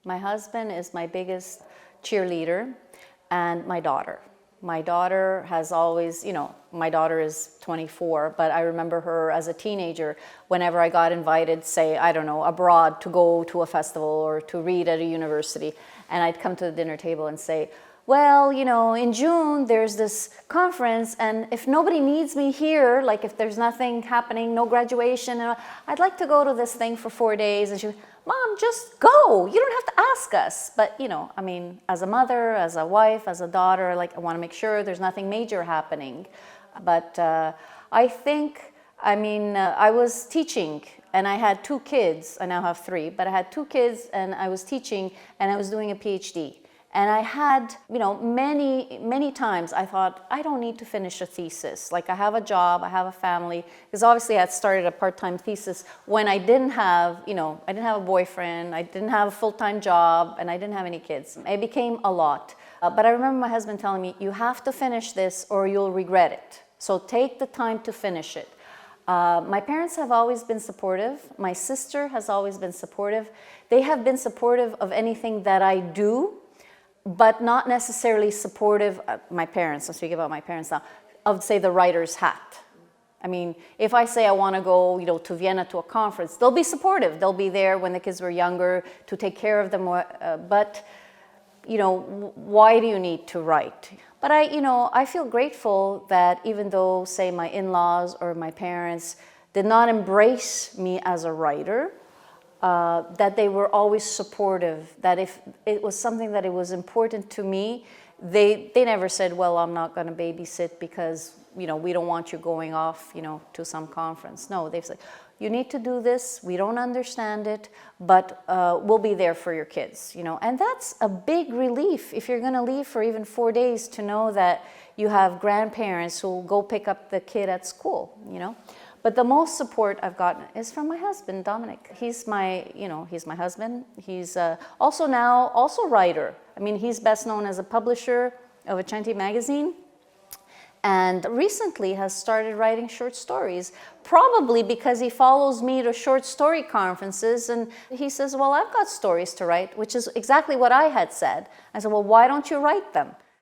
My husband is my biggest cheerleader, and my daughter. My daughter has always, my daughter is 24, but I remember her as a teenager, whenever I got invited, say, I don't know, abroad to go to a festival or to read at a university, and I'd come to the dinner table and say, well, in June there's this conference, and if nobody needs me here, like if there's nothing happening, no graduation, I'd like to go to this thing for 4 days. And she would, Mom, just go. You don't have to ask us. But, as a mother, as a wife, as a daughter, I want to make sure there's nothing major happening. But I think, I was teaching, and I had 2 kids. I now have 3, but I had 2 kids, and I was teaching, and I was doing a PhD. And I had, many, many times I thought, I don't need to finish a thesis. Like, I have a job, I have a family. Because obviously I had started a part-time thesis when I didn't have, I didn't have a boyfriend, I didn't have a full-time job, and I didn't have any kids. It became a lot. But I remember my husband telling me, you have to finish this or you'll regret it. So take the time to finish it. My parents have always been supportive. My sister has always been supportive. They have been supportive of anything that I do, but not necessarily supportive, my parents, I'm speaking about my parents now, of, say, the writer's hat. If I say I want to go, to Vienna to a conference, they'll be supportive. They'll be there when the kids were younger to take care of them. But, why do you need to write? But I feel grateful that even though, say, my in-laws or my parents did not embrace me as a writer, that they were always supportive, that if it was something that it was important to me, they never said, well, I'm not going to babysit because, we don't want you going off, to some conference. No, they've said, you need to do this, we don't understand it, but we'll be there for your kids, And that's a big relief if you're going to leave for even 4 days, to know that you have grandparents who will go pick up the kid at school, But the most support I've gotten is from my husband, Dominic. He's my husband. He's also a writer. He's best known as a publisher of a Chanty magazine, and recently has started writing short stories, probably because he follows me to short story conferences, and he says, well, I've got stories to write, which is exactly what I had said. I said, well, why don't you write them?